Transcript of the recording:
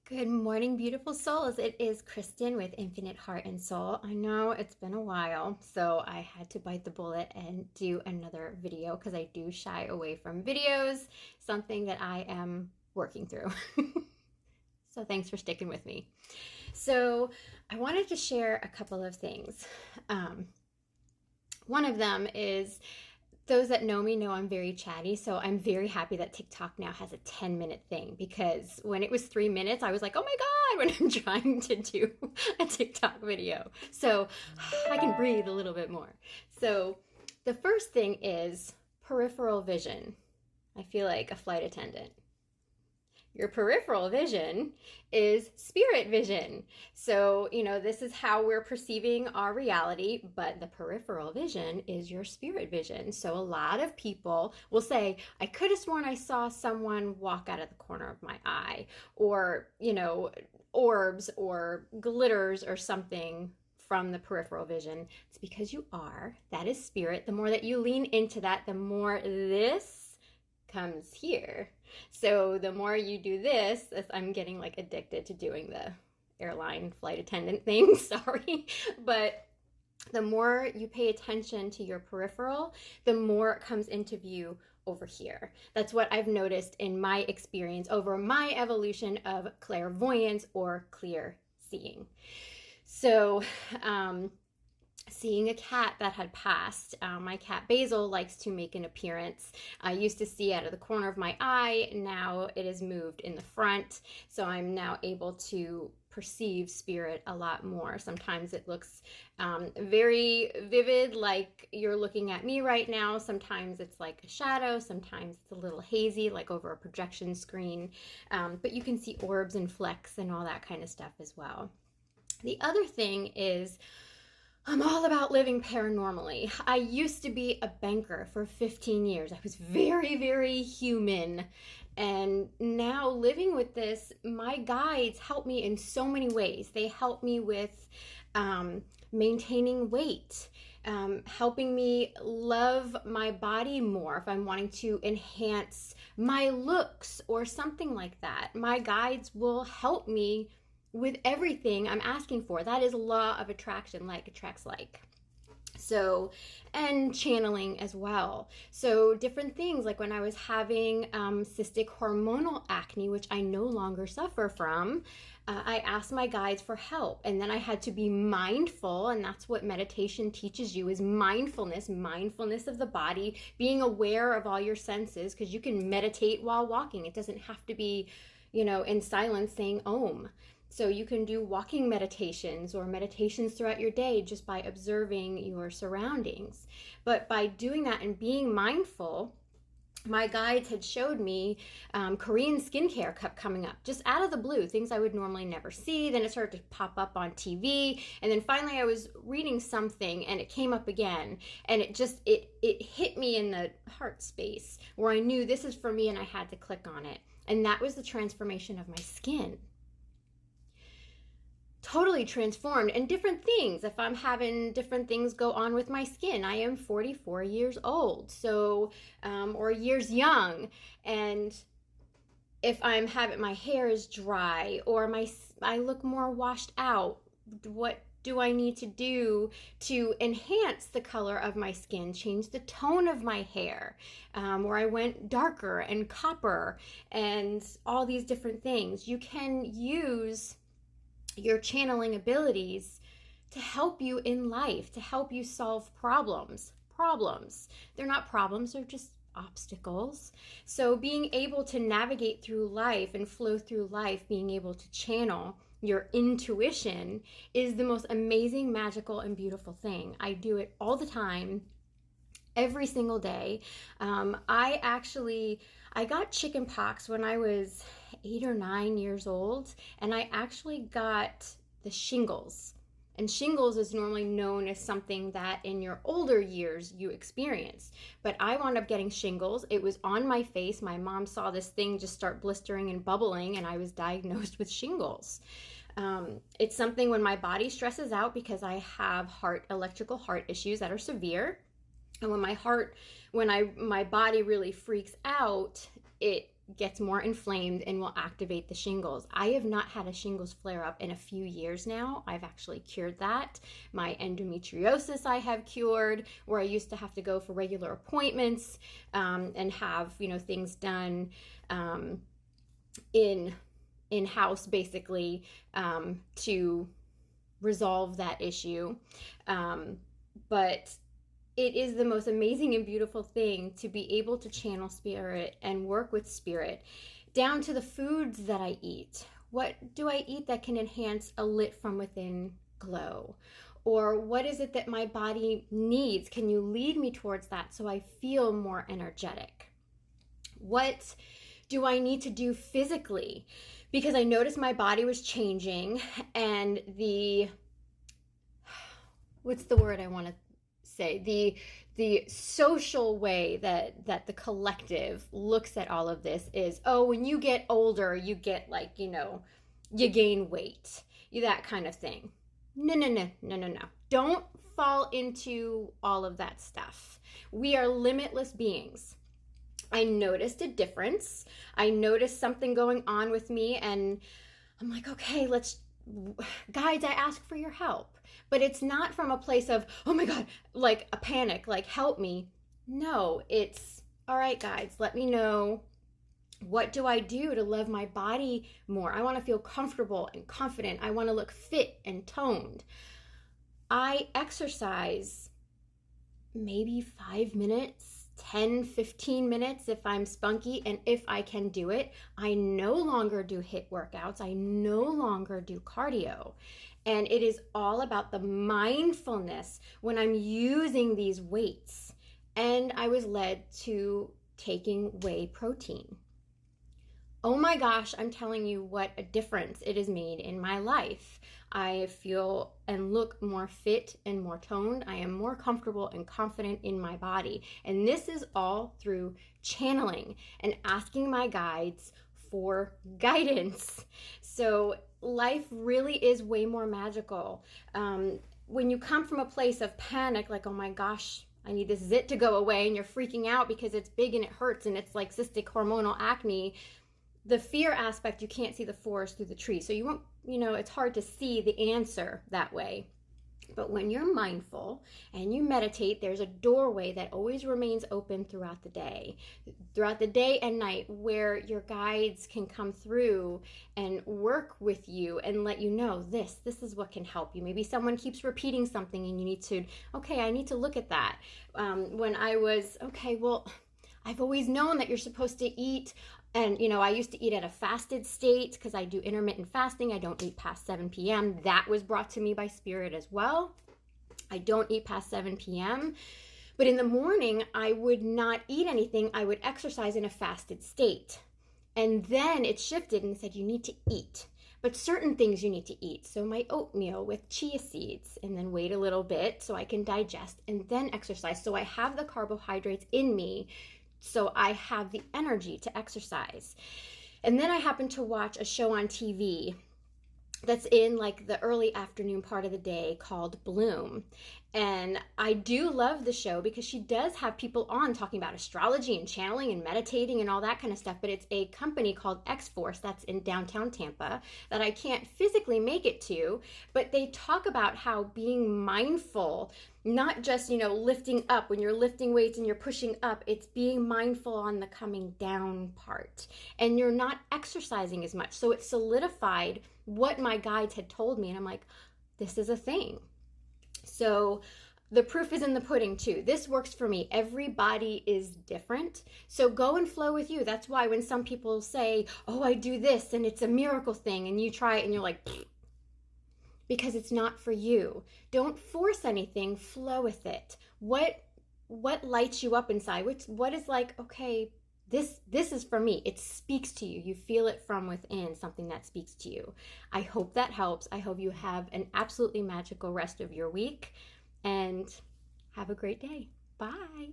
Good morning, beautiful souls. It is Kristen with Infinite Heart and Soul. I know it's been a while, so I had to bite the bullet and do another video because I do shy away from videos, something that I am working through. So thanks for sticking with me. So I wanted to share a couple of things. One of them is those that know me know I'm very chatty, so I'm very happy that TikTok now has a 10-minute thing because when it was 3 minutes, I was like, oh my God, when I'm trying to do a TikTok video. So I can breathe a little bit more. So the first thing is peripheral vision. I feel like a flight attendant. Your peripheral vision is spirit vision. So, this is how we're perceiving our reality, but the peripheral vision is your spirit vision. So, a lot of people will say, I could have sworn I saw someone walk out of the corner of my eye, or, orbs or glitters or something from the peripheral vision. It's because you are. That is spirit. The more that you lean into that, the more this comes here. So the more you do this, I'm getting like addicted to doing the airline flight attendant thing, sorry, but the more you pay attention to your peripheral, the more it comes into view over here. That's what I've noticed in my experience over my evolution of clairvoyance or clear seeing. So, seeing a cat that had passed. My cat Basil likes to make an appearance. I used to see out of the corner of my eye. Now it is moved in the front. So I'm now able to perceive spirit a lot more. Sometimes it looks very vivid, like you're looking at me right now. Sometimes it's like a shadow. Sometimes it's a little hazy, like over a projection screen. But you can see orbs and flecks and all that kind of stuff as well. The other thing is, I'm all about living paranormally. I used to be a banker for 15 years. I was very, very human. And now living with this, my guides help me in so many ways. They help me with maintaining weight, helping me love my body more if I'm wanting to enhance my looks or something like that. My guides will help me with everything I'm asking for. That is law of attraction, like attracts like. So, and channeling as well. So different things, like when I was having cystic hormonal acne, which I no longer suffer from, I asked my guides for help, and then I had to be mindful, and that's what meditation teaches you, is mindfulness of the body, being aware of all your senses, because you can meditate while walking. It doesn't have to be, in silence saying Om. So you can do walking meditations or meditations throughout your day just by observing your surroundings. But by doing that and being mindful, my guides had showed me Korean skincare kept coming up just out of the blue, things I would normally never see. Then it started to pop up on TV. And then finally I was reading something and it came up again. And it hit me in the heart space where I knew this is for me and I had to click on it. And that was the transformation of my skin. Totally transformed, and different things. If I'm having different things go on with my skin, I am 44 years old, so or years young, and if I'm having, my hair is dry or I look more washed out, what do I need to do to enhance the color of my skin, change the tone of my hair, where I went darker and copper and all these different things. You can use your channeling abilities to help you in life, to help you solve problems. They're not problems, they're just obstacles. So being able to navigate through life and flow through life, being able to channel your intuition is the most amazing, magical, and beautiful thing. I do it all the time, every single day. I got chicken pox when I was 8 or 9 years old, and I actually got the shingles. And shingles is normally known as something that in your older years you experience. But I wound up getting shingles. It was on my face. My mom saw this thing just start blistering and bubbling, and I was diagnosed with shingles. It's something when my body stresses out because I have electrical heart issues that are severe. And when my body really freaks out, it gets more inflamed and will activate the shingles. I have not had a shingles flare up in a few years now. I've actually cured that. My endometriosis I have cured, where I used to have to go for regular appointments and have, things done in-house basically to resolve that issue. But it is the most amazing and beautiful thing to be able to channel spirit and work with spirit, down to the foods that I eat. What do I eat that can enhance a lit from within glow? Or what is it that my body needs? Can you lead me towards that so I feel more energetic? What do I need to do physically? Because I noticed my body was changing, and what's the word I want to say? The social way that the collective looks at all of this is, oh, when you get older, you get you gain weight, that kind of thing. No. Don't fall into all of that stuff. We are limitless beings. I noticed a difference. I noticed something going on with me, and I'm like, okay, guides, I ask for your help. But it's not from a place of, oh my God, like a panic, like help me. No, it's, all right, guides, let me know, what do I do to love my body more? I want to feel comfortable and confident. I want to look fit and toned. I exercise maybe 5 minutes, 10, 15 minutes if I'm spunky and if I can do it. I no longer do HIIT workouts. I no longer do cardio. And it is all about the mindfulness when I'm using these weights. And I was led to taking whey protein. Oh my gosh, I'm telling you what a difference it has made in my life. I feel and look more fit and more toned. I am more comfortable and confident in my body. And this is all through channeling and asking my guides for guidance. So life really is way more magical. When you come from a place of panic, like, oh my gosh, I need this zit to go away, and you're freaking out because it's big and it hurts and it's like cystic hormonal acne, the fear aspect, you can't see the forest through the trees. So you won't, it's hard to see the answer that way. But when you're mindful and you meditate, there's a doorway that always remains open throughout the day and night, where your guides can come through and work with you and let you know this is what can help you. Maybe someone keeps repeating something and you need to, okay, I need to look at that. When I was, okay, well, I've always known that you're supposed to eat. And, I used to eat at a fasted state because I do intermittent fasting. I don't eat past 7 p.m. That was brought to me by spirit as well. I don't eat past 7 p.m. But in the morning, I would not eat anything. I would exercise in a fasted state. And then it shifted and said, you need to eat. But certain things you need to eat. So my oatmeal with chia seeds, and then wait a little bit so I can digest and then exercise. So I have the carbohydrates in me, so I have the energy to exercise. And then I happened to watch a show on TV that's in like the early afternoon part of the day called Bloom. And I do love the show because she does have people on talking about astrology and channeling and meditating and all that kind of stuff. But it's a company called X-Force that's in downtown Tampa that I can't physically make it to. But they talk about how being mindful, not just, lifting up. When you're lifting weights and you're pushing up, it's being mindful on the coming down part. And you're not exercising as much. So it solidified what my guides had told me. And I'm like, this is a thing. So the proof is in the pudding too. This works for me. Everybody is different. So go and flow with you. That's why when some people say, oh, I do this and it's a miracle thing, and you try it and you're like, because it's not for you. Don't force anything, flow with it. What lights you up inside? What is like, okay, this is for me. It speaks to you. You feel it from within, something that speaks to you. I hope that helps. I hope you have an absolutely magical rest of your week, and have a great day. Bye.